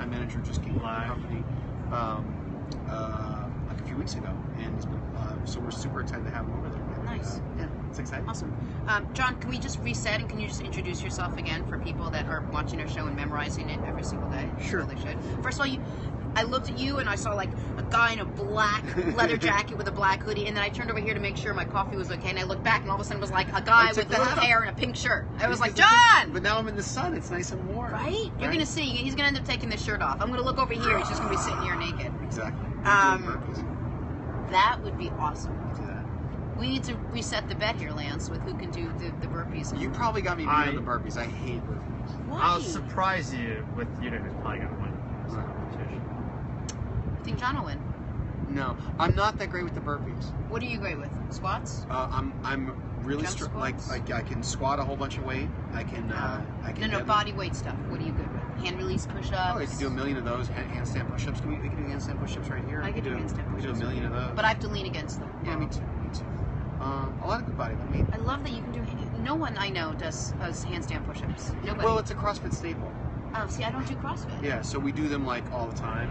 longtime manager, just came to the company like a few weeks ago, and he's been, so we're super excited to have him over there. Nice. Yeah, it's exciting. Awesome. John, can we just reset, and can you just introduce yourself again for people that are watching our show and memorizing it every single day? Sure. They should. First of all, I looked at you and I saw like a guy in a black leather jacket with a black hoodie, and then I turned over here to make sure my coffee was okay, and I looked back and all of a sudden it was like a guy with blue hair and a pink shirt. I was like, John! But now I'm in the sun. It's nice and warm. Right? You're going to see. He's going to end up taking this shirt off. I'm going to look over here. He's just going to be sitting here naked. Exactly. That would be awesome. Do that. We need to reset the bet here, Lance, with who can do the burpees. You probably got me beat on the burpees. I hate burpees. Why? I'll surprise you with who's probably going to win this competition. I think John will win. No, I'm not that great with the burpees. What are you great with? Squats? I'm really like I can squat a whole bunch of weight. I can No, body weight stuff. What are you good with? Hand release push-ups? Oh, you can do a million of those. Handstand push-ups. We can do handstand push-ups right here. I can do handstand push-ups. We can do a million of those. But I have to lean against them. Yeah, me too. A lot of good body. I love that you can do. No one I know does handstand push-ups. Nobody. Well, it's a CrossFit staple. Oh, see, I don't do CrossFit. Yeah, so we do them like all the time.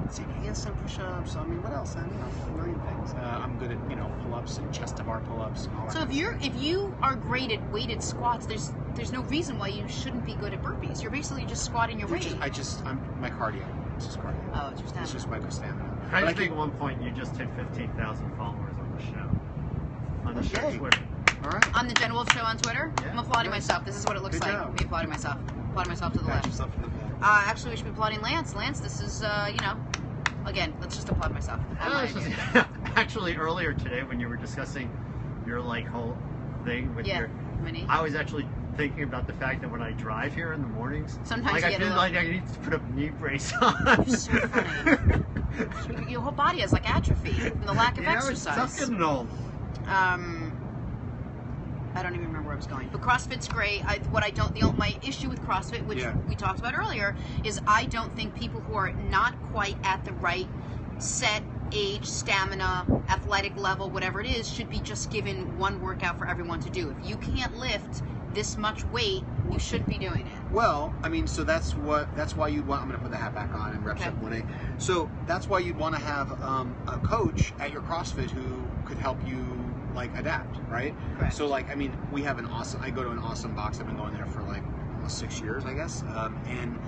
Let's see, handstand push-ups. I mean, what else? I don't know, a million things. I'm good at pull-ups and chest-to-bar pull-ups and all that. So if you are great at weighted squats, there's no reason why you shouldn't be good at burpees. You're basically just squatting your weight. I'm my cardio. It's just cardio. Oh, it's your stamina. It's just my stamina. I think at one point you just hit 15,000 followers on the show. On the show's Twitter. All right. On the Jen Wolf Show on Twitter? Yeah. I'm applauding myself. This is what it looks like. Job. Me applauding myself. Applauding myself to the Pat left. yourself in the back. Actually, we should be applauding Lance. Lance, this is, again, let's just applaud myself. Actually, earlier today when you were discussing your whole thing with your mini. I was actually thinking about the fact that when I drive here in the mornings, sometimes I feel like I need to put a knee brace on. You're so funny. Your whole body has atrophy from the lack of exercise. It's getting old. I don't even remember where I was going. But CrossFit's great. My issue with CrossFit, which we talked about earlier, is I don't think people who are not quite at the right set, age, stamina, athletic level, whatever it is, should be just given one workout for everyone to do. If you can't lift this much weight, you should be doing it. Well, I mean, so that's why you'd want. I'm going to put the hat back on and reps up 1A. So that's why you'd want to have a coach at your CrossFit who could help you adapt, right? Correct. So we have I go to an awesome box. I've been going there for almost 6 years, I guess, and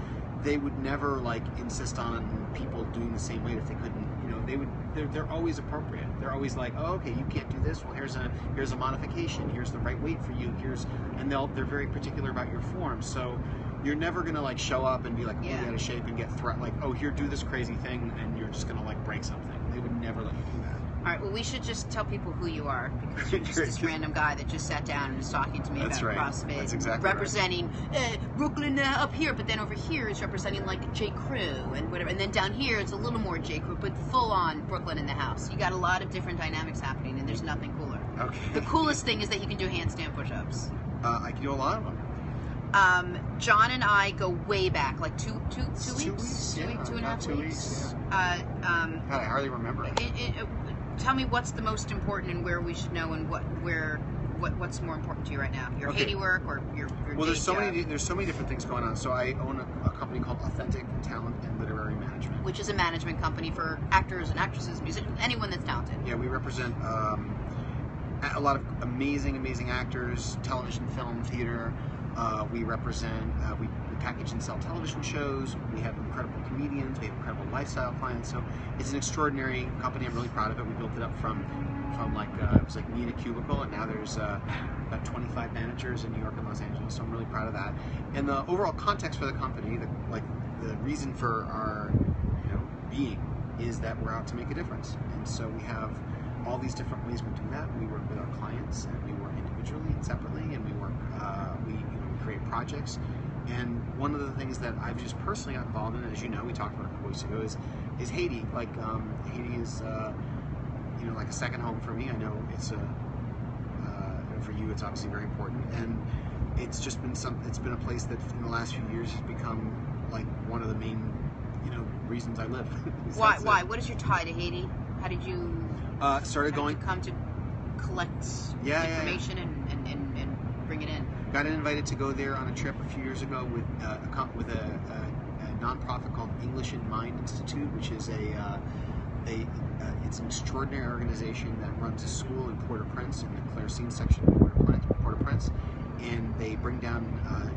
they would never insist on people doing the same weight if they couldn't. They're always appropriate. They're always like, oh, okay, you can't do this. Well, here's a modification. Here's the right weight for you. They're very particular about your form. So you're never gonna show up and be like, oh, out of shape and get here, do this crazy thing, and you're just gonna break something. They would never let you do that. All right, well, we should just tell people who you are, because you're just this random guy that just sat down and was talking to me about CrossFit. That's exactly representing Brooklyn up here, but then over here it's representing J. Crew and whatever. And then down here it's a little more J. Crew, but full on Brooklyn in the house. You got a lot of different dynamics happening, and there's nothing cooler. Okay. The coolest thing is that you can do handstand push-ups. I can do a lot of them. John and I go way back, two weeks? 2 weeks? 2.5 weeks. God, I hardly remember. Tell me what's the most important and where we should know, and what's more important to you right now? Your Haiti work or your Well, there's so many different things going on. So I own a company called Authentic Talent and Literary Management, which is a management company for actors and actresses, musicians, anyone that's talented. Yeah, we represent a lot of amazing actors, television, film, theater. We represent, we package and sell television shows. We have incredible comedians. We have incredible lifestyle clients. So it's an extraordinary company. I'm really proud of it. We built it up from it was me in a cubicle, and now there's about 25 managers in New York and Los Angeles. So I'm really proud of that. And the overall context for the company, the reason for our being, is that we're out to make a difference. And so we have all these different ways we do that. We work with our clients, and we work individually and separately, and we work we create projects. And one of the things that I've just personally got involved in, as you know, we talked about a couple weeks ago, is Haiti. Haiti is like a second home for me. I know it's for you, it's obviously very important, and it's just been it's been a place that in the last few years has become one of the main reasons I live. Why? What is your tie to Haiti? How did you come to collect information and bring it in? Got invited to go there on a trip a few years ago with a nonprofit called English in Mind Institute, which is it's an extraordinary organization that runs a school in Port-au-Prince, in the Claircine section of Port-au-Prince, and they bring down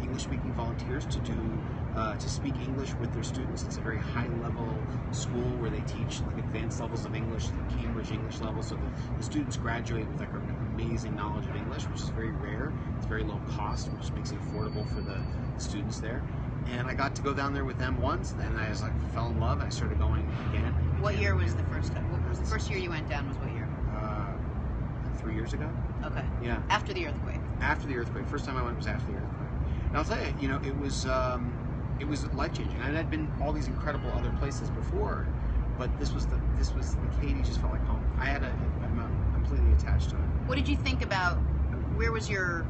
English-speaking volunteers to speak English with their students. It's a very high-level school where they teach like advanced levels of English, the Cambridge English level, so the students graduate with like an amazing knowledge of English, which is very rare. It's very low cost, which makes it affordable for the students there. And I got to go down there with them once, and I was like fell in love. And I started going again. What year was the first time? What was the first year you went down? Was what year? 3 years ago. Okay. Yeah. After the earthquake. After the earthquake. First time I went was after the earthquake. And I'll tell you, you know, it was life changing. And I'd been all these incredible other places before, but this was Haiti just felt like home. I'm completely attached to it. What did you think about? Where was your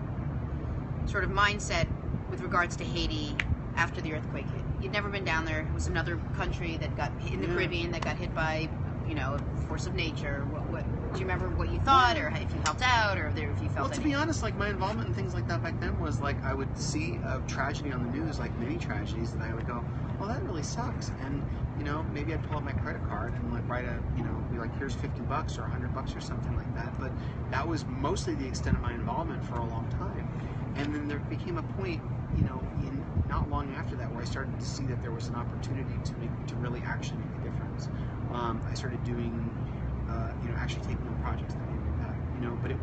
sort of mindset with regards to Haiti after the earthquake hit? You'd never been down there. It was another country that got hit in the Caribbean that got hit by, you know, a force of nature. What do you remember what you thought, or if you helped out, or if you felt? Well, to be honest, like my involvement in things like that back then was like I would see a tragedy on the news, like many tragedies, and I would go, "Well, that really sucks." And you know, maybe I'd pull out my credit card and like write be like, "Here's $50 or $100 or something like that." But that was mostly the extent of my involvement for a long time. And then there became a point, you know, not long after that, where I started to see that there was an opportunity to really actually make a difference. I started doing, actually taking on projects that made an impact. You know, but it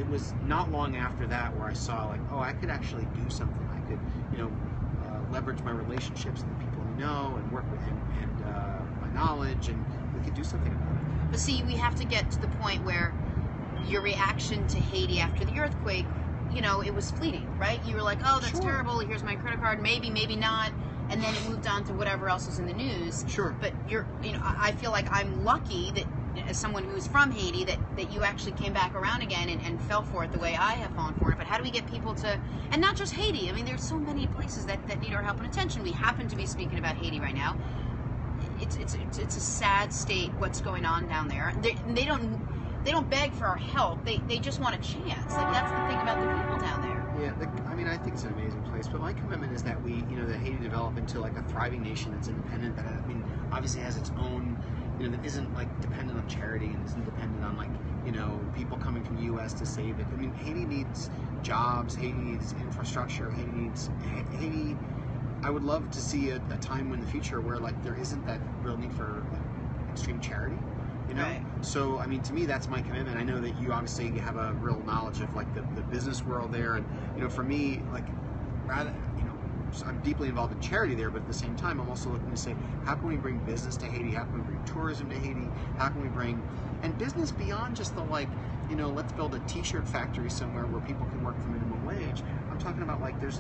was not long after that where I saw like, oh, I could actually do something. I could, leverage my relationships and the people I know and work with and my knowledge, and we could do something about it. But see, we have to get to the point where your reaction to Haiti after the earthquake, you know, it was fleeting, right? You were like, oh, that's terrible. Here's my credit card. Maybe, maybe not. And then it moved on to whatever else was in the news. Sure. But I feel like I'm lucky that, as someone who's from Haiti, that you actually came back around again and fell for it the way I have fallen for it. But how do we get people to, and not just Haiti, I mean, there's so many places that need our help and attention. We happen to be speaking about Haiti right now. It's a sad state, what's going on down there. They don't beg for our help. They just want a chance. Like, that's the thing about the people down there. Yeah, I think it's an amazing place. But my commitment is that that Haiti develop into like a thriving nation that's independent. That obviously has its own, that isn't like dependent on charity and isn't dependent on like people coming from the U.S. to save it. I mean, Haiti needs jobs. Haiti needs infrastructure. Haiti. I would love to see a time in the future where like there isn't that real need for like extreme charity. Right. So, I mean, to me, that's my commitment. I know that you obviously have a real knowledge of like the business world there, and for me, like, rather, I'm deeply involved in charity there, but at the same time, I'm also looking to say, how can we bring business to Haiti? How can we bring tourism to Haiti? How can we bring business beyond just the like, let's build a T-shirt factory somewhere where people can work for minimum wage. I'm talking about like there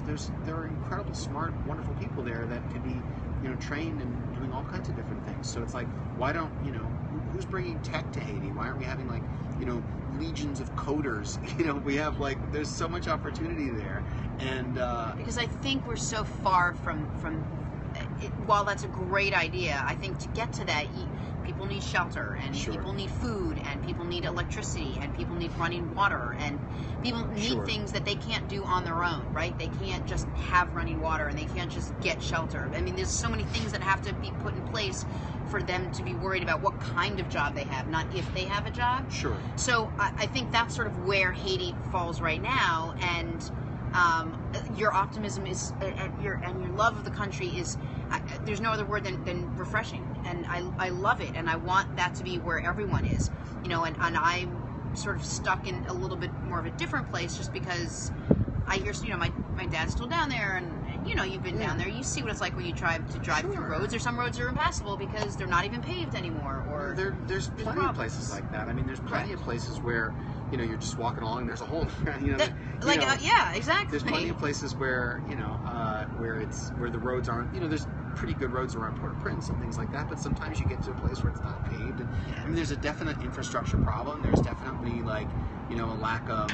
are incredible, smart, wonderful people there that could be trained and doing all kinds of different things. So it's like, why don't who's bringing tech to Haiti? Why aren't we having like legions of coders? We have like, there's so much opportunity there, and because I think we're so far from it, while that's a great idea, I think to get to that, people need shelter, and people need food, and people need electricity, and people need running water, and people need things that they can't do on their own, right? They can't just have running water, and they can't just get shelter. I mean, there's so many things that have to be put in place for them to be worried about what kind of job they have, not if they have a job. Sure. So I think that's sort of where Haiti falls right now, and your optimism is, and your love of the country is, there's no other word than refreshing, and I love it, and I want that to be where everyone is, and I'm sort of stuck in a little bit more of a different place, just because I hear, my dad's still down there, and you've been down there, you see what it's like when you try to drive through roads, or some roads are impassable because they're not even paved anymore, or there's plenty of places like that. I mean, there's plenty of places where you're just walking along, there's a hole, yeah, exactly. There's plenty of places where where the roads aren't, there's pretty good roads around Port-au-Prince and things like that, but sometimes you get to a place where it's not paved, and I mean, there's a definite infrastructure problem. There's definitely like a lack of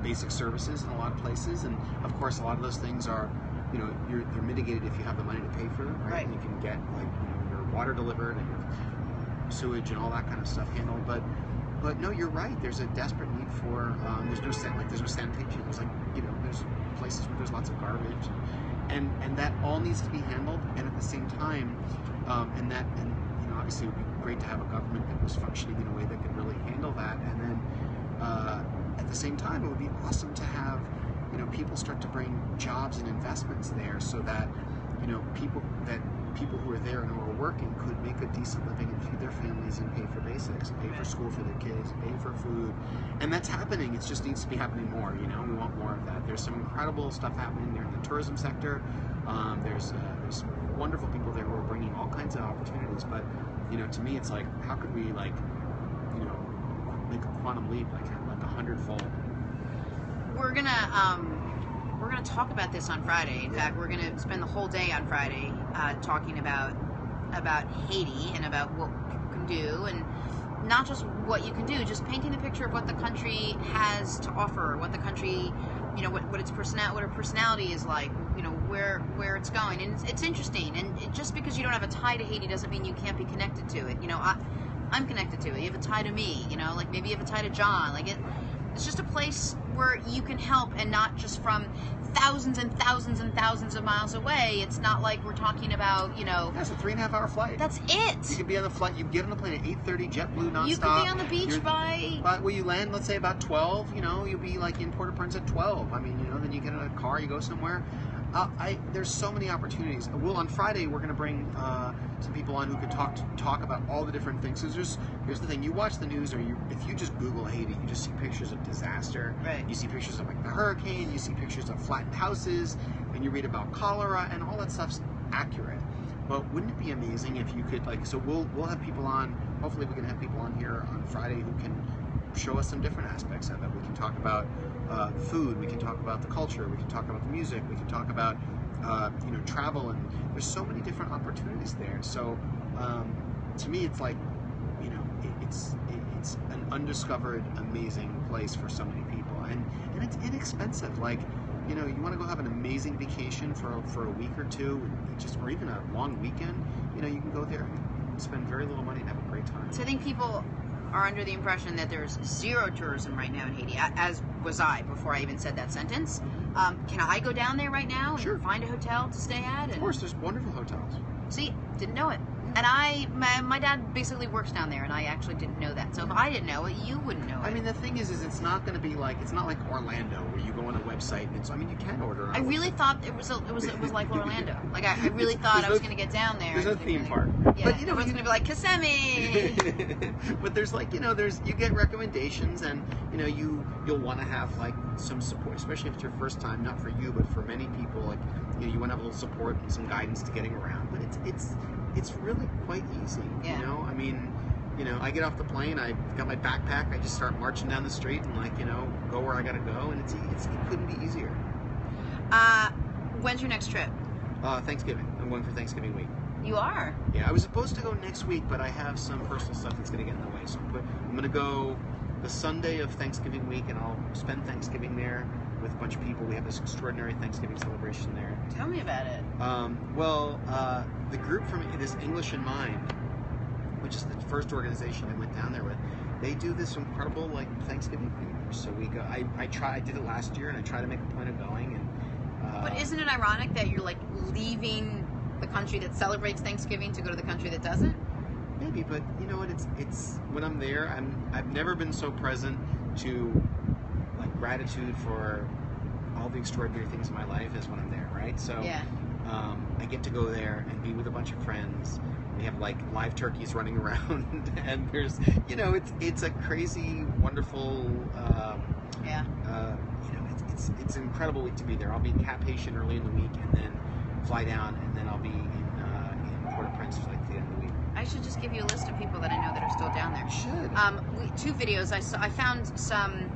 basic services in a lot of places, and of course a lot of those things are you're mitigated if you have the money to pay for them, right? And you can get like your water delivered and your sewage and all that kind of stuff handled, but no, you're right, there's a desperate need for there's no sanitation, there's like there's places where there's lots of garbage, and that all needs to be handled. And at the same time, obviously it would be great to have a government that was functioning in a way that could really handle that. And then at the same time, it would be awesome to have people start to bring jobs and investments there, so that people who are there and who are working could make a decent living and feed their families and pay for basics, pay for school for their kids, pay for food. And that's happening. It just needs to be happening more. We want more of that. There's some incredible stuff happening there in the tourism sector. There's wonderful people there who are bringing all kinds of opportunities. But to me, it's like, how could we make a quantum leap, like 100-fold? We're gonna talk about this on Friday. In fact, we're gonna spend the whole day on Friday talking about Haiti and about what people can do, and not just what you can do, just painting the picture of what the country has to offer, what the country, what its personality is like, where it's going, and it's interesting. And just because you don't have a tie to Haiti doesn't mean you can't be connected to it. I'm connected to it. You have a tie to me. Like maybe you have a tie to John. Like it's just a place where you can help, and not just from thousands and thousands and thousands of miles away. It's not like we're talking about, That's a 3.5-hour flight. That's it. You could be on the flight. You get on the plane at 8:30, JetBlue nonstop. You could be on the beach by you land, let's say about 12. You'll be like in Port-au-Prince at 12. I mean, then you get in a car, you go somewhere. There's so many opportunities. On Friday we're going to bring some people on who could talk about all the different things. So here's the thing: you watch the news, or if you just Google Haiti, you just see pictures of disaster. Right. You see pictures of like the hurricane. You see pictures of flattened houses, and you read about cholera, and all that stuff's accurate. But wouldn't it be amazing if you could So we'll have people on. Hopefully, we can have people on here on Friday who can show us some different aspects of it. We can talk about food, we can talk about the culture, we can talk about the music, we can talk about travel, and there's so many different opportunities there. So to me, it's like it's an undiscovered, amazing place for so many people, and it's inexpensive. Like you want to go have an amazing vacation for a week or two, or even a long weekend. You can go there and spend very little money and have a great time. So I think people are under the impression that there's zero tourism right now in Haiti, as was I before I even said that sentence. Can I go down there right now and find a hotel to stay at? Of course, there's wonderful hotels. See, didn't know it. And my dad basically works down there, and I actually didn't know that. So if I didn't know it, you wouldn't know it. I mean, the thing is it's not going to be like, it's not like Orlando where you go on a website and you can order. I really thought it was like Orlando. Like I really thought I was going to get down there. There's no theme park. Yeah, but everyone's going to be like Kissimmee. But there's you get recommendations, and you'll want to have like some support, especially if it's your first time. Not for you, but for many people. Like you want to have a little support and some guidance to getting around. But it's really quite easy. Yeah. I mean, I get off the plane, I've got my backpack, I just start marching down the street and go where I gotta go, and it couldn't be easier. When's your next trip? Thanksgiving. I'm going for Thanksgiving week. You are? Yeah, I was supposed to go next week, but I have some personal stuff that's gonna get in the way. So I'm gonna go the Sunday of Thanksgiving week, and I'll spend Thanksgiving there with a bunch of people. We have this extraordinary Thanksgiving celebration there. Tell me about it. The group from this English in Mind, which is the first organization I went down there with, they do this incredible Thanksgiving dinner. So we go. I did it last year, and I try to make a point of going. And but isn't it ironic that you're leaving the country that celebrates Thanksgiving to go to the country that doesn't? Maybe, but you know what? It's when I'm there, I've never been so present to gratitude for all the extraordinary things in my life as when I'm there, right? So yeah. I get to go there and be with a bunch of friends. We have live turkeys running around, and there's it's a crazy, wonderful. It's an incredible week to be there. I'll be in Cap Haitian early in the week, and then fly down, and then I'll be in Port-au-Prince for the end of the week. I should just give you a list of people that I know that are still down there. You should. 2 videos. I found some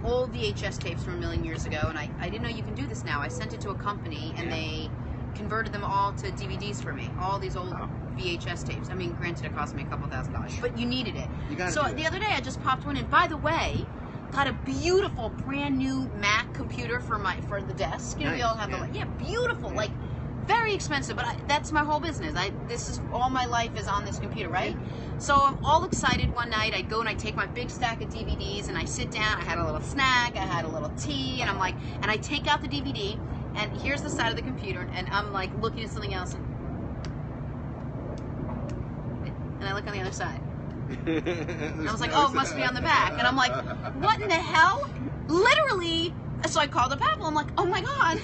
old VHS tapes from a million years ago, and I didn't know you can do this now. I sent it to a company, and they converted them all to DVDs for me. All these old VHS tapes. I mean, granted, it cost me a couple $1,000, but you needed it. So the other day, I just popped one in. By the way, got a beautiful brand new Mac computer for the desk. We all have beautiful, very expensive, but that's my whole business. This is all my life is on this computer, right? So I'm all excited one night. I go and I take my big stack of DVDs and I sit down. I had a little snack, I had a little tea, and I'm and I take out the DVD, and here's the side of the computer, and I'm like looking at something else, and I look on the other side. I was like, oh, it must be on the back. And I'm like, what in the hell? Literally. So I called up Apple. I'm like, oh my God,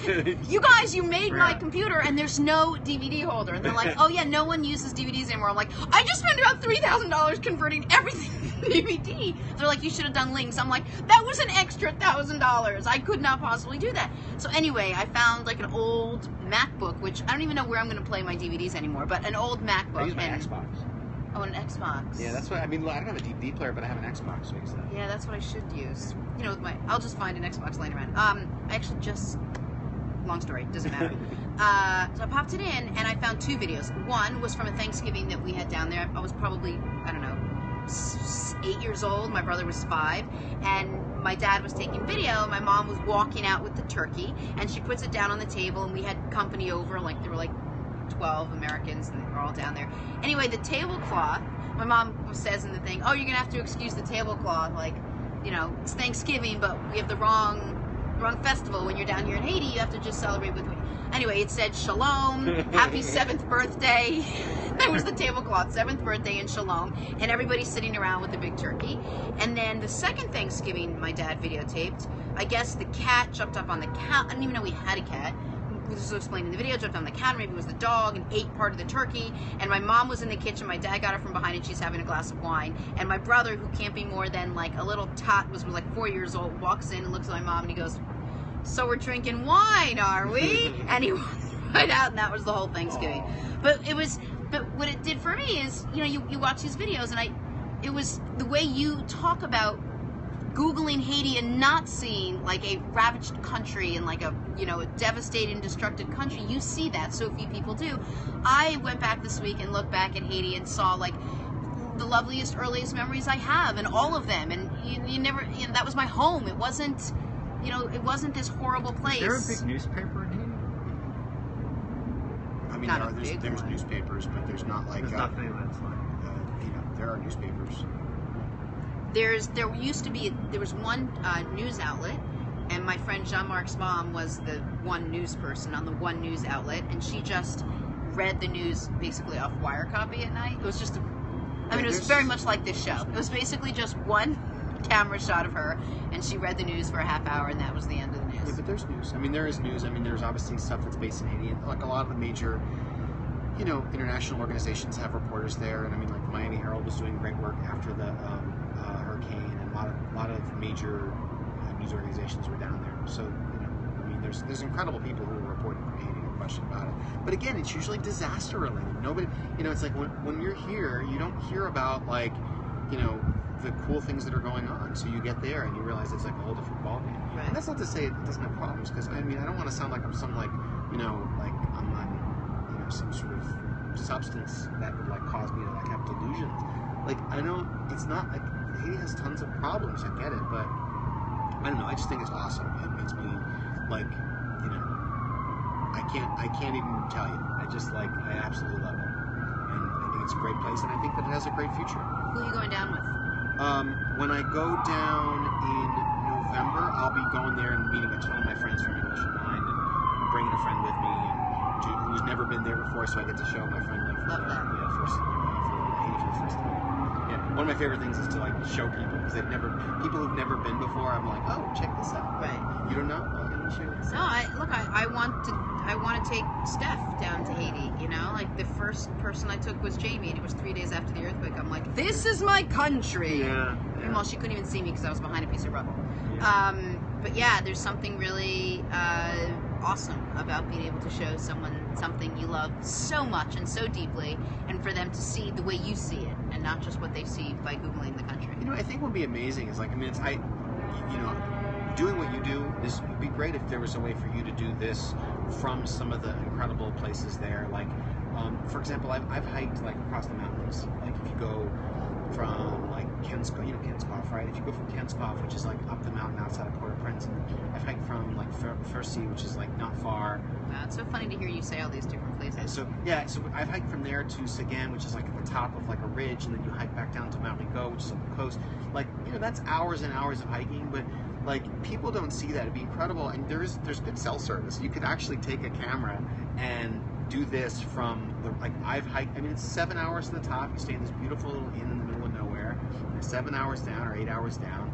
you guys, you made my computer and there's no DVD holder. And they're like, oh yeah, no one uses DVDs anymore. I'm like, I just spent about $3,000 converting everything to DVD. They're like, you should have done links. I'm like, that was an extra $1,000. I could not possibly do that. So anyway, I found like an old MacBook, which I don't even know where I'm going to play my DVDs anymore, but an old MacBook. I use my Xbox. Oh, an Xbox. Yeah, that's what I mean. I don't have a DVD player, but I have an Xbox. So I use that. Yeah, that's what I should use. You know, with I'll just find an Xbox laying around. I actually just, long story, doesn't matter. So I popped it in, and I found 2 videos. One was from a Thanksgiving that we had down there. I was probably, I don't know, 8 years old. My brother was 5, and my dad was taking video. My mom was walking out with the turkey, and she puts it down on the table, and we had company over. Like there were like 12 Americans, and they were all down there. Anyway, the tablecloth, my mom says in the thing, oh, you're gonna have to excuse the tablecloth, like, you know, it's Thanksgiving, but we have the wrong festival. When you're down here in Haiti, you have to just celebrate with me. Anyway, it said shalom, happy 7th birthday. There was the tablecloth, 7th birthday and shalom, and everybody's sitting around with a big turkey. And then the second Thanksgiving my dad videotaped, I guess the cat jumped up on the couch. I didn't even know we had a cat. This was explained in the video, jumped on the counter, maybe it was the dog, and ate part of the turkey. And my mom was in the kitchen, my dad got her from behind, and she's having a glass of wine. And my brother, who can't be more than like a little tot, was like 4 years old, walks in and looks at my mom, and he goes, so we're drinking wine, are we? And he walked right out, and that was the whole Thanksgiving. But what it did for me is, you know, you watch these videos, and it was the way you talk about Googling Haiti and not seeing like a ravaged country and like a, you know, a devastated, destructed country. You see that, so few people do. I went back this week and looked back at Haiti and saw like the loveliest, earliest memories I have, and all of them. And you never, you know, that was my home. It wasn't, you know, it wasn't this horrible place. Is there a big newspaper in Haiti? I mean, there's newspapers, but there's not like there's nothing that's like. You know, there are newspapers. There was one news outlet, and my friend Jean-Marc's mom was the one news person on the one news outlet, and she just read the news basically off wire copy at night. It was just, it was very much like this show. It was basically just one camera shot of her, and she read the news for a half hour, and that was the end of the news. Yeah, but there's news. I mean, there is news. I mean, there's obviously stuff that's based in Haiti, and like a lot of the major, you know, international organizations have reporters there, and I mean, like the Miami Herald was doing great work after the hurricane, and a lot of major news organizations were down there. So, you know, I mean, there's incredible people who are reporting from Haiti, no question about it. But again, it's usually disaster related. Nobody, you know, it's like when you're here, you don't hear about like, you know, the cool things that are going on. So you get there and you realize it's like a whole different ballgame. Right. And that's not to say it doesn't have problems, because I mean, I don't want to sound like I'm some like, you know, like I'm on, you know, some sort of substance that would like cause me to like have delusions. Like, I know it's not like Haiti has tons of problems. I get it, but I don't know. I just think it's awesome. It makes me like, you know, I can't even tell you. I absolutely love it, and I think it's a great place, and I think that it has a great future. Who are you going down with? When I go down in November, I'll be going there and meeting a ton of my friends from English and Mind, and bringing a friend with me who's never been there before, so I get to show my friend like for Haiti for the first time. Yeah, one of my favorite things is to like show people, because people who've never been before. I'm like, oh, check this out. Right. You don't know? Oh, let me show you this. No, I want to take Steph down to Haiti. You know, like the first person I took was Jamie, and it was 3 days after the earthquake. I'm like, this is my country. Yeah. Well, she couldn't even see me because I was behind a piece of rubble. Yeah. But yeah, there's something really awesome about being able to show someone something you love so much and so deeply, and for them to see the way you see it, and not just what they see by Googling the country. You know, I think what would be amazing is like, I mean, you know, doing what you do, this would be great if there was a way for you to do this from some of the incredible places there. Like, for example, I've hiked like across the mountains. Like if you go from like Kenskoff, you know Kenskoff, right? If you go from Kenskoff, which is like up the mountain outside of Port-au-Prince, and I've hiked from like Fercy, which is like not far. Wow, it's so funny to hear you say all these different places. And so I've hiked from there to Seguin, which is like at the top of like a ridge, and then you hike back down to Mount Rigaud, which is on the coast. Like, you know, that's hours and hours of hiking, but Like, people don't see that. It'd be incredible. And there's good cell service. You could actually take a camera and do this from the, like, I've hiked, I mean, it's 7 hours to the top. You stay in this beautiful little inn in the middle of nowhere. 7 hours down or 8 hours down.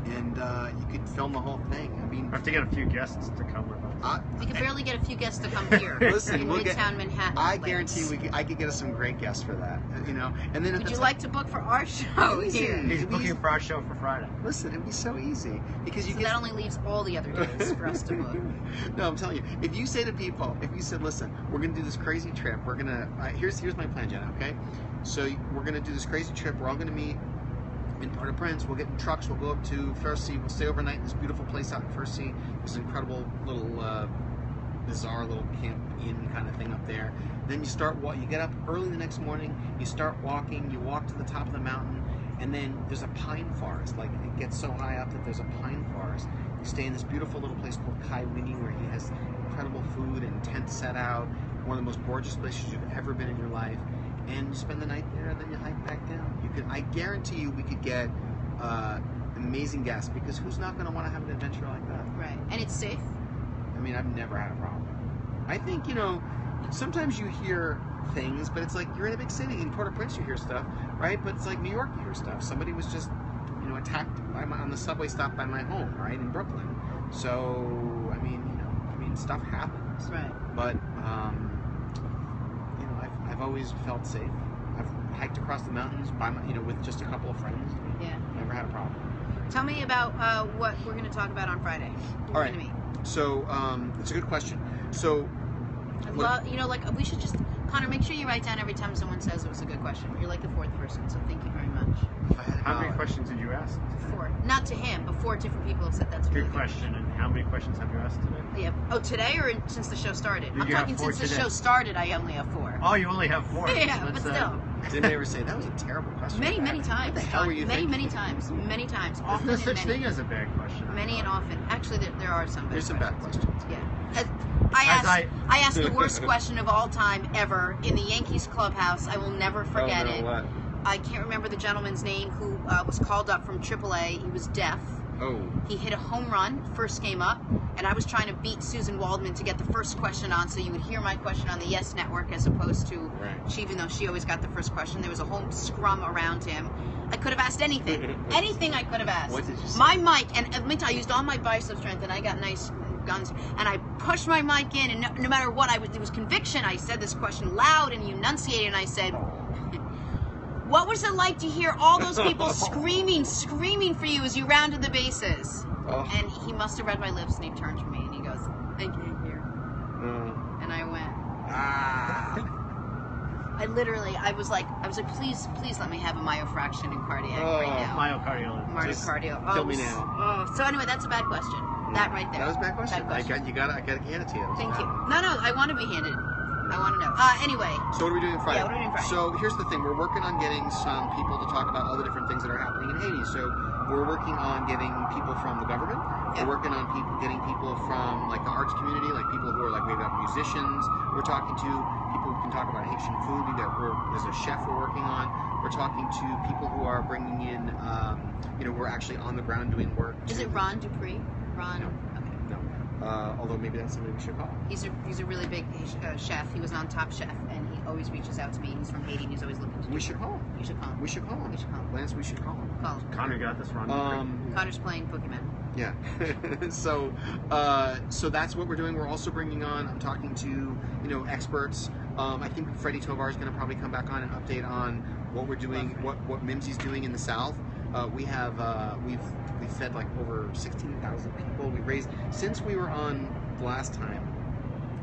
And you could film the whole thing. I mean, I have to get a few guests to come with us. We could barely get a few guests to come here. Listen, in we'll Midtown Manhattan. I guarantee I could get us some great guests for that. You know, and then Would you like to book for our show here? He's booking for our show for Friday. Listen, it'd be so easy because you So get. that only leaves all the other days for us to book. No, I'm telling you, if you say to people, if you said, listen, we're going to do this crazy trip, we're going to, here's my plan, Jenna, okay? So we're going to do this crazy trip, we're all going to meet in Port-au-Prince, we'll get in trucks, we'll go up to Farcy, we'll stay overnight in this beautiful place out in Farcy, this incredible little, bizarre little camp inn kind of thing up there. Then you get up early the next morning, you start walking, you walk to the top of the mountain, and then there's a pine forest. Like, it gets so high up that there's a pine forest. You stay in this beautiful little place called Kai Winnie, where he has incredible food and tents set out. One of the most gorgeous places you've ever been in your life. And you spend the night there, and then you hike back down. I guarantee you we could get amazing guests, because who's not going to want to have an adventure like that? Right. And it's safe. I mean, I've never had a problem. I think, you know, sometimes you hear things, but it's like you're in a big city. In Port-au-Prince, you hear stuff, right? But it's like New York, you hear stuff. Somebody was just, you know, attacked on the subway stop by my home, right, in Brooklyn. So, I mean, stuff happens. Right. But, you know, I've always felt safe. I've hiked across the mountains with just a couple of friends. Yeah. Never had a problem. Tell me about what we're going to talk about on Friday. All right. So, it's a good question. So, well, you know, like, we should just, Connor, make sure you write down every time someone says it was a good question. You're like the fourth person, so thank you very much. How many questions did you ask? 4. Not to him, but 4 different people have said that's a really Good question. And how many questions have you asked today? Yeah. Oh, today or since the show started? Did I'm you have talking 4 since the today? show started, I only have 4. Oh, you only have 4. Yeah, So but that's, still. Did they ever say that was a terrible question? Many times. What the hell were you many, thinking? many times. Many times. Often There's no and such many. thing as a bad question. Many and often. Actually, there are some bad There's some bad questions. Yeah. I asked the worst question of all time ever in the Yankees clubhouse. I will never forget Oh, no, it. what? I can't remember the gentleman's name who was called up from AAA. He was deaf. Oh. He hit a home run first game up, and I was trying to beat Susan Waldman to get the first question on, so you would hear my question on the Yes Network as opposed to Right. even though she always got the first question. There was a whole scrum around him. I could have asked anything. Anything I could have asked. What did you say? My mic, and admit I used all my bicep strength, and I got nice guns, and I pushed my mic in, and no matter what, it was conviction. I said this question loud and enunciated, and I said, what was it like to hear all those people screaming for you as you rounded the bases? Oh. And he must have read my lips, and he turned to me, and he goes, thank you, here. And I went, I was like, please let me have a myofraction and cardiac right now. Myocardial. Myocardial. Kill me now. Oh, so anyway, that's a bad question. That right there. That was a bad question. Bad question. I got to hand it to you. Thank you. No, I want to be handed. I want to know. Anyway. So what are we doing Friday? Yeah, what are we doing Friday? So here's the thing. We're working on getting some people to talk about all the different things that are happening in Haiti. So we're working on getting people from the government. Yeah. We're working on getting people from like the arts community, like people who are like, we've got musicians we're talking to, people who can talk about Haitian food. There's a chef we're working on. We're talking to people who are bringing in, who are actually on the ground doing work. Is it Ron Dupree? Ron? No. Okay. No. Although maybe that's somebody we should call. He's a really big chef. He was on Top Chef, and he always reaches out to me. He's from Haiti, and he's always looking to do We should call him. You should call him. We should call him. We should call him. Lance, we should call him. Call him. Connor got this wrong. Connor's playing Pokemon. Yeah. So that's what we're doing. We're also bringing on. I'm talking to experts. I think Freddie Tovar is going to probably come back on and update on what we're doing, what Mimsy's doing in the South. We've fed like over 16,000 people. We raised, since we were on the last time,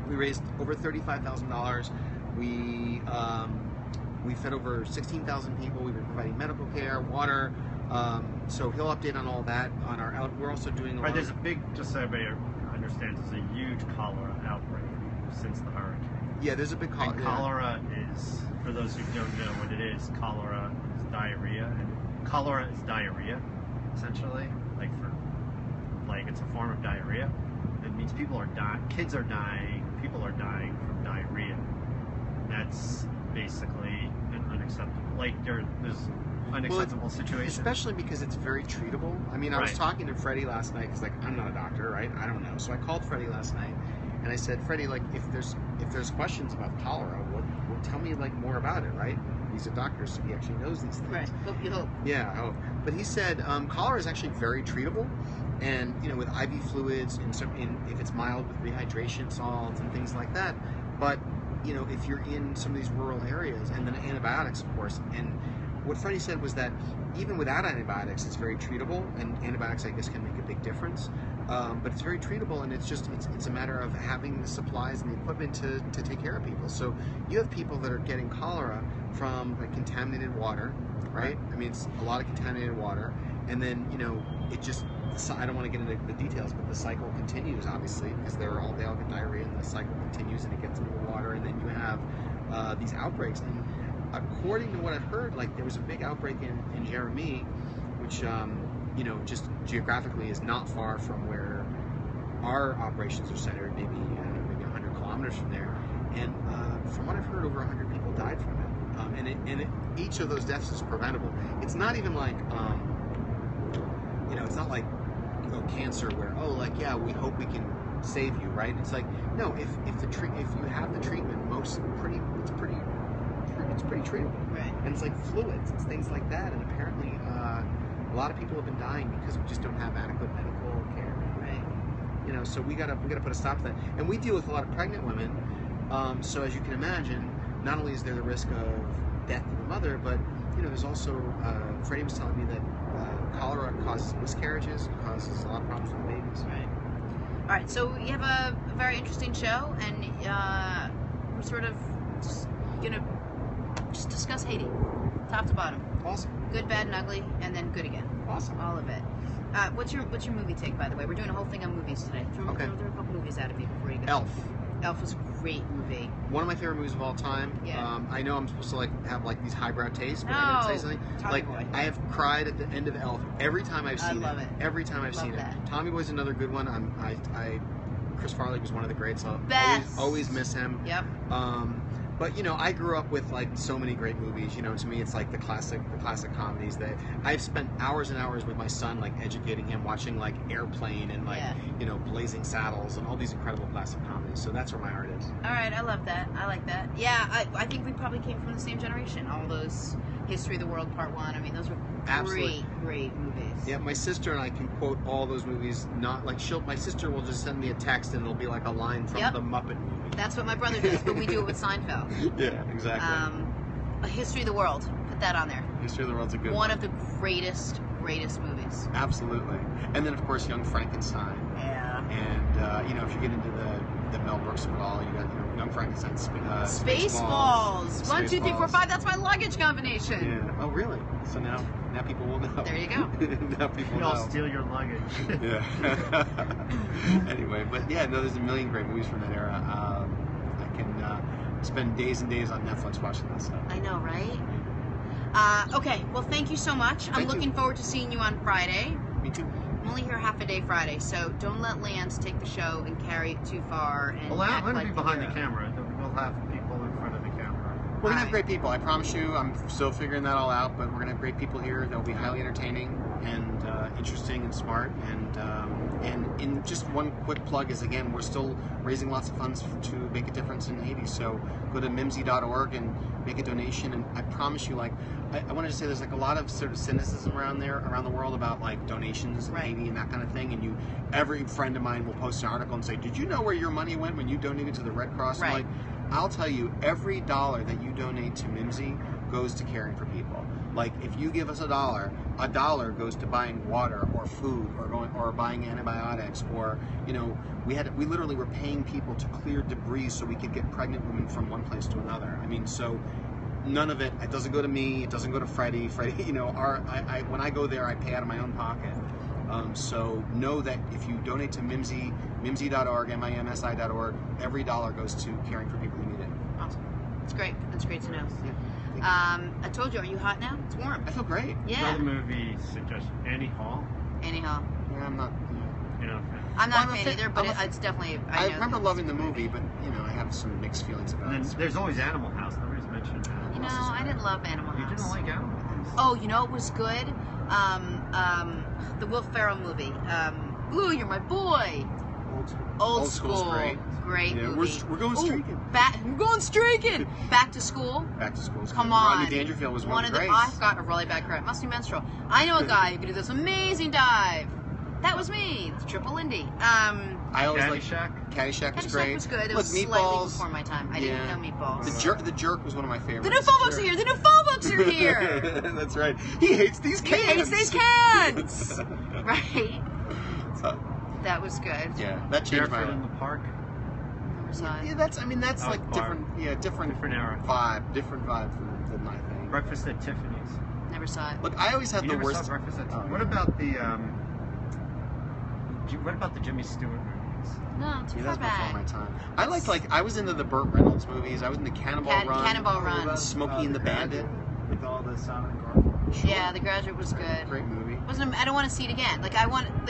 we raised over $35,000. We fed over 16,000 people. We've been providing medical care, water. So he'll update on all that on our out. We're also doing a lot. There's a big, just so everybody understands, there's a huge cholera outbreak since the hurricane. Yeah, there's a big And cholera is, for those who don't know what it is, cholera is diarrhea, and cholera is diarrhea, essentially. It's a form of diarrhea. It means people are dying, kids are dying, people are dying from diarrhea. That's basically unacceptable. There's unacceptable situation. Especially because it's very treatable. I mean, I was talking to Freddie last night because, like, I'm not a doctor, right? I don't know. So I called Freddie last night, and I said, Freddie, like, if there's questions about cholera, tell me like more about it, right? He's a doctor, so he actually knows these things. Right. You hope. Yeah, I hope. But he said cholera is actually very treatable, and with IV fluids, if it's mild with rehydration salts and things like that. But if you're in some of these rural areas, and then antibiotics, of course. And what Freddie said was that even without antibiotics, it's very treatable, and antibiotics, I guess, can make a big difference. But it's very treatable, and it's a matter of having the supplies and the equipment to take care of people. So you have people that are getting cholera from like contaminated water, right? I mean, it's a lot of contaminated water, and then it just, I don't want to get into the details, but the cycle continues, obviously, because they all get diarrhea, and the cycle continues, and it gets into the water, and then you have these outbreaks. And according to what I've heard, like there was a big outbreak in Jeremy, which just geographically is not far from where our operations are centered, maybe 100 kilometers from there. And from what I've heard, over 100 people died from it. And each of those deaths is preventable. It's not even like, it's not like cancer where, we hope we can save you, right? It's like, no, if you have the treatment, it's pretty treatable. Right. And it's like fluids, it's things like that. And apparently, a lot of people have been dying because we just don't have adequate medical care. Right. So we gotta put a stop to that. And we deal with a lot of pregnant women. So as you can imagine, not only is there the risk of death of the mother, but there's also Freddie was telling me that cholera causes miscarriages, causes a lot of problems with babies. Right. All right. So you have a very interesting show, and we're sort of just gonna discuss Haiti, top to bottom. Awesome. Good, bad, and ugly, and then good again. Awesome. All of it. What's your movie take, by the way? We're doing a whole thing on movies today. Throw a couple movies out of you before you go. Elf. Elf was a great movie. One of my favorite movies of all time. Yeah. I know I'm supposed to have these highbrow tastes, but I'm gonna say something. Tommy Boy. I have cried at the end of Elf every time I've seen it. I love it. Every time I've seen that. it. Tommy Boy's another good one. Chris Farley was one of the greats. I'll always miss him. Yep. But I grew up with like so many great movies. To me, it's like the classic comedies that I've spent hours and hours with my son, like educating him, watching like Airplane and Blazing Saddles and all these incredible classic comedies. So that's where my heart is. All right, I love that. I like that. Yeah, I think we probably came from the same generation. All those History of the World Part 1. I mean, those were great movies. Yeah, my sister and I can quote all those movies. Not like my sister will just send me a text and it'll be like a line from the Muppet movie. That's what my brother does, but we do it with Seinfeld. Yeah, exactly. A History of the World. Put that on there. History of the World's a good one. One of the greatest movies. Absolutely. And then, of course, Young Frankenstein. Yeah. And, if you get into the Mel Brooks of it all, you got Young Frankenstein, Spaceballs. 1, 2, 3, 4, 5. That's my luggage combination. Yeah. Oh, really? So now people will know. There you go. Now people know. I'll steal your luggage. Yeah. Anyway, but yeah, no, there's a million great movies from that era. I can spend days and days on Netflix watching that stuff. I know, right? Okay, well, thank you so much. I'm looking forward to seeing you on Friday. Me too. I'm only here half a day Friday, so don't let Lance take the show and carry it too far. And I'm going to be behind the camera. We'll have people in front of the camera. We're going to have great people. I promise you. I'm still figuring that all out, but we're going to have great people here. They'll be highly entertaining and interesting and smart. And in just one quick plug is, again, we're still raising lots of funds to make a difference in Haiti. So go to mimsy.org and make a donation. And I promise you, I wanted to say there's a lot of sort of cynicism around the world about donations in Haiti and that kind of thing. And every friend of mine will post an article and say, "Did you know where your money went when you donated to the Red Cross?" Right. I'm like, I'll tell you, every dollar that you donate to Mimsy goes to caring for people. Like, if you give us $1, $1 goes to buying water or food or buying antibiotics, or we literally were paying people to clear debris so we could get pregnant women from one place to another. I mean, so none of it doesn't go to me, it doesn't go to Freddie. When I go there, I pay out of my own pocket. So know that if you donate to Mimsy, mimsy.org, mimsi.org, every dollar goes to caring for people who need it. Awesome. That's great. That's great to know. Yeah. I told you, are you hot now? It's warm. I feel great. Yeah. Another movie suggestion, Annie Hall. Annie Hall. Yeah, I'm not. I'm not a fan either, but it's definitely. I remember loving the movie, but I have some mixed feelings about it. And then there's always Animal House. Nobody's mentioned Animal House. I didn't love Animal House. You didn't like Animal House? movies. Oh, you know it was good? The Will Ferrell movie. Ooh, You're My Boy. Old School's School. Great Yeah, movie. we're going streaking. We're going streaking. Back to School. Back to School's Come good. on. Rodney Dangerfield was one of the the. greats. I've got a really bad credit. Must be menstrual. I know a guy who could do this amazing dive. That was me. It's Triple Lindy. I always like Caddyshack. Caddyshack was Caddyshack great. was good. It Look, was slightly Meatballs. before my time. I didn't know Meatballs. The Jerk was one of my favorites. The new phone books are here. The new phone books are here. That's right. He hates these cans. He hates these cans. Right. So, That was good. yeah, that changed my Barefoot in life. the Park. Never saw it. Yeah, that's That like was different. Yeah, different era. different vibe than my thing. Breakfast at Tiffany's. Never saw it. Look, I always had You the never worst. saw Breakfast at Oh, Tiffany's? yeah. What about the what about the Jimmy Stewart movies? No, too Yeah, far that's before my back. time. I liked I was into the Burt Reynolds movies. I was into Cannonball Run. Cannonball Run. Smokey and the Bandit. With all the Simon and Garfunkel. Yeah, The Graduate was good. Great movie. I don't want to see it again.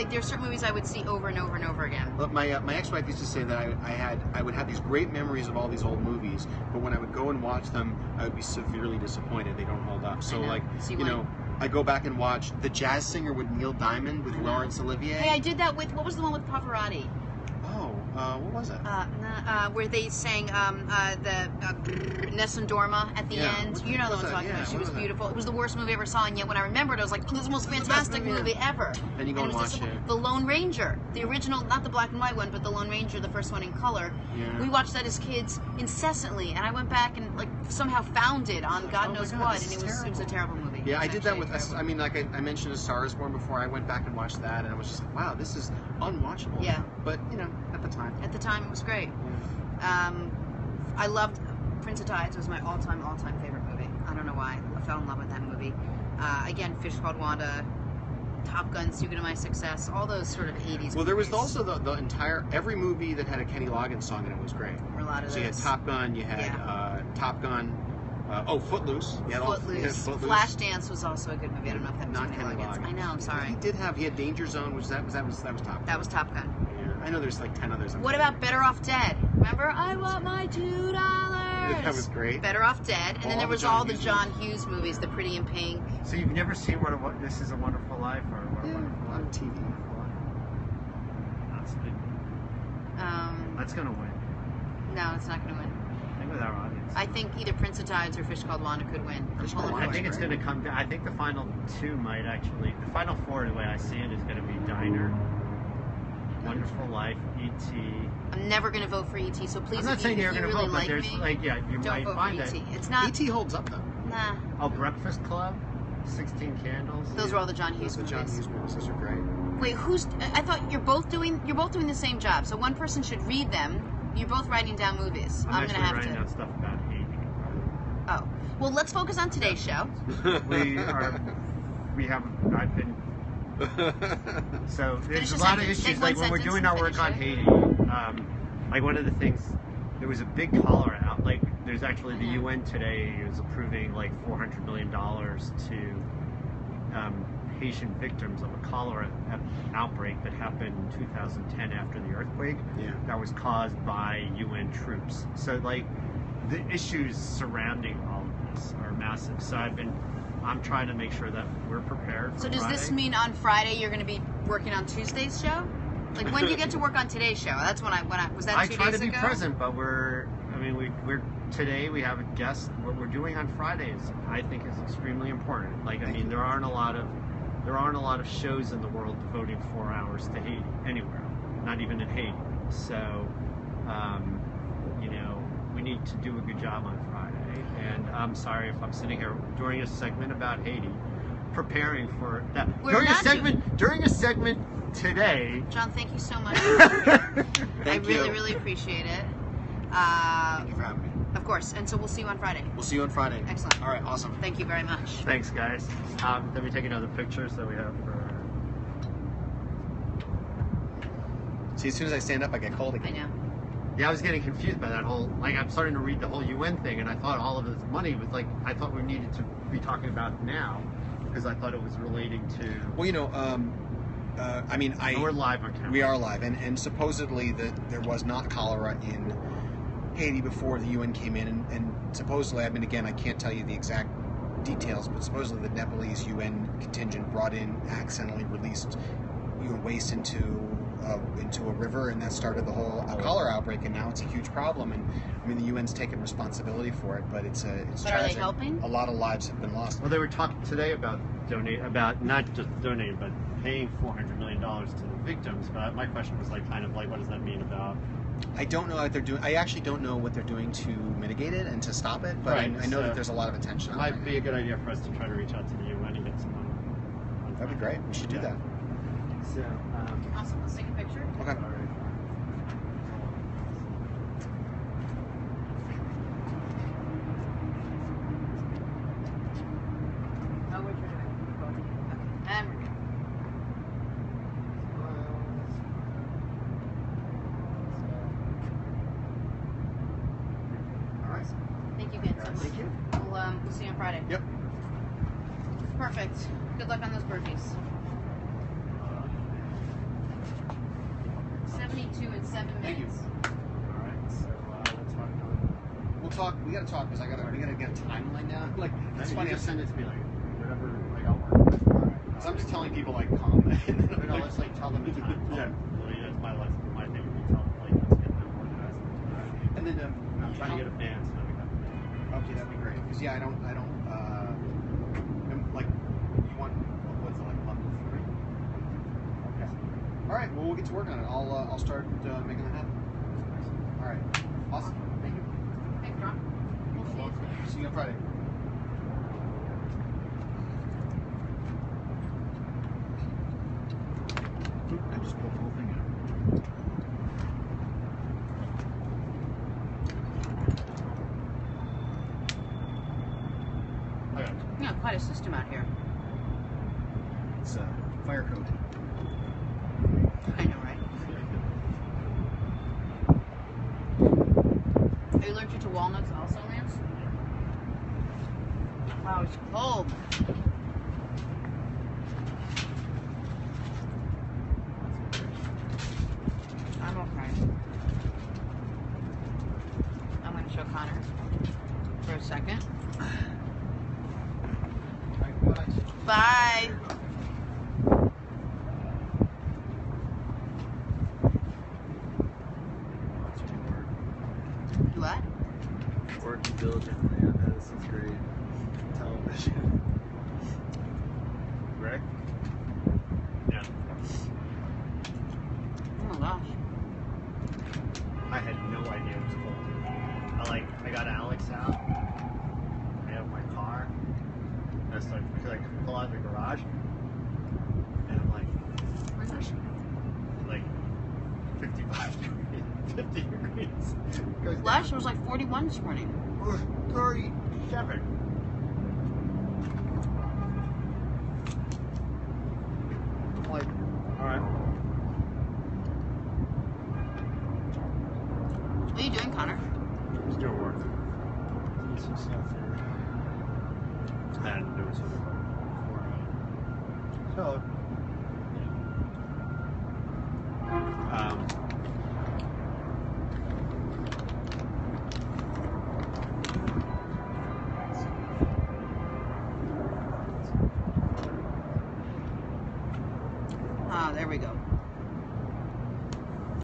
There's certain movies I would see over and over and over again. Look, my ex-wife used to say that I would have these great memories of all these old movies, but when I would go and watch them, I would be severely disappointed. They don't hold up. So I know. like, So you you know, I go back and watch The Jazz Singer with Neil Diamond with Laurence Olivier. Hey, I did that with, what was the one with Pavarotti? What was it? Where they sang Nessun Dorma at the Yeah. end. You know the What was one I'm that? talking Yeah, about. She what was was that? beautiful. It was the worst movie I ever saw, and yet when I remembered it, I was like, oh, this is the most fantastic movie ever. Then you go and it was watch it. The Lone Ranger. The original, not the black and white one, but the Lone Ranger, the first one in color. Yeah. We watched that as kids incessantly, and I went back and somehow found it on God Oh my knows God, what, this and is it was a terrible movie. Yeah, I It was did that actually with. terrible. I mean, like I mentioned, A Star Is Born before. I went back and watched that, and I was just like, wow, this is unwatchable. Yeah. But you know, at the time. At the time, it was great. I loved Prince of Tides. It was my all-time favorite movie. I don't know why. I fell in love with that movie. Again, Fish Called Wanda, Top Gun, Secret of My Success, all those sort of 80s Well, there was movies. also the entire every movie that had a Kenny Loggins song in it was great. There were a lot of So you had those. Top Gun, you had Yeah. Top Gun. Footloose. You had you had Footloose. Flashdance was also a good movie. I don't know if that was Not Kenny Kenny Loggins. Loggins. I know. I'm sorry. He had Danger Zone, which that was Top Gun. That was Top Gun. Yeah. I know there's like 10 others. What about Better Off Dead? Remember, I want my $2. That was great. Better Off Dead, and then All there the was John all the Hughes John Hughes movies, The Pretty in Pink. So you've never seen what This Is a Wonderful Life or What a Yeah, Wonderful on Life? TV. That's big. That's gonna win. No, it's not going to win. I think with our audience. I think either Prince of Tides or Fish Called Wanda could win. I'm Fish pulling Called for I think it. it's going to come down. I think the final two might actually. The final four, the way I see it, is going to be Diner, Wonderful Life, E.T. I'm never going to vote for ET, so please, I'm not if saying you you're going to really vote, but like there's me, you don't might vote find for it. ET. It's not. E.T. holds up though. Nah. Oh, Breakfast Club, 16 Candles. Those are all the John Hughes Those are the movies. John Hughes movies. Those are great. Wait, who's? I thought you're both doing the same job. So one person should read them. You're both writing down movies. I'm I'm actually gonna have writing to. down stuff about Haiti. Oh, well, let's focus on today's show. I've been. So Finish there's a a lot of sentence. issues. Take Like one when we're sentence doing and our work finish on it. Haiti, like one of the things, there was a big cholera out. Like there's actually the UN today is approving like $400 million to Haitian victims of a cholera outbreak that happened in 2010 after the earthquake. Yeah. That was caused by UN troops. So like the issues surrounding all of this are massive. So I'm trying to make sure that we're prepared for So does this Friday. mean on Friday you're going to be working on Tuesday's show? Like when do you get to work on today's show? That's when I was that I 2 try days to be ago? present, but we're today we have a guest. What we're doing on Fridays, I think, is extremely important. Like, I mean, there aren't a lot of shows in the world devoting 4 hours to Haiti anywhere, not even in Haiti. So, we need to do a good job on Friday. And I'm sorry if I'm sitting here during a segment about Haiti, preparing for that. We're During a not segment today. John, thank you so much. I Thank really, you. really appreciate it. Thank you for having me. Of course. And so we'll see you on Friday. We'll see you on Friday. Excellent. All right. Awesome. Thank you very much. Thanks, guys. Let me take another picture so we have for. See, as soon as I stand up, I get cold I again. know. Yeah, I was getting confused by that whole, like, I'm starting to read the whole UN thing, and I thought all of this money was, like, I thought we needed to be talking about it now, because I thought it was relating to... Well, We're live on camera. We are live, and supposedly there was not cholera in Haiti before the UN came in, and supposedly, I mean, again, I can't tell you the exact details, but supposedly the Nepalese UN contingent brought in, accidentally released waste into a river, and that started the whole cholera outbreak, and now it's a huge problem. And I mean, the UN's taken responsibility for it, but it's But tragic. are they helping? A lot of lives have been lost. Well, they were talking today about not just donating, but paying $400 million to the victims. But my question was like, kind of like, what does that mean about? I don't know what they're doing. I actually don't know what they're doing to mitigate it and to stop it, but Right, I know so that there's a lot of attention It on it. might be a good idea for us to try to reach out to the UN and get some money. That'd be great. We should do that. So, Awesome. Let's take a picture. Okay. Oh, we're doing it. Okay. And we're good. All right. Thank you again so much. Thank you. We'll see you on Friday. Yep. Perfect. Good luck on those burpees. 72 in 7 Thank you. minutes. Alright, so we'll talk We'll talk. We gotta talk because we gotta get a timeline now. Like it's you funny. just send it to me like whatever, like I'll work. Alright. So I'm just telling people like come. And then I'm No, like, let's like tell them the time. Yeah. That's my lesson. My thing. We tell them like let's get them organized. and then I'm trying to get a band so that we have. okay, that'd be great. Because yeah, I don't. Like you want what's it like level 3? Okay. All right. Well, we'll get to work on it. I'll start making that happen. All right. Awesome. Thank you. Thanks, John. We'll see you. See you on Friday. I just pulled the whole thing out. Yeah, quite a system out here. It's fire code. I know, right? Are you allergic to walnuts also, Lance? Wow, it's cold. I'm okay. I'm going to show Connor for a second. Bye. What? Working diligently on this is great. Television. Greg? Yeah. Oh my gosh. I had no idea it was cold. I got Alex out. I have my car. I started because I could pull out of the garage, and I'm like, where's this? Like 55 degrees, 50 degrees. Goes Last down. year was like 41 this morning. It was 37. I'm like, all right. What are you doing, Connor? Just doing work. Doing some stuff here. And doing something for so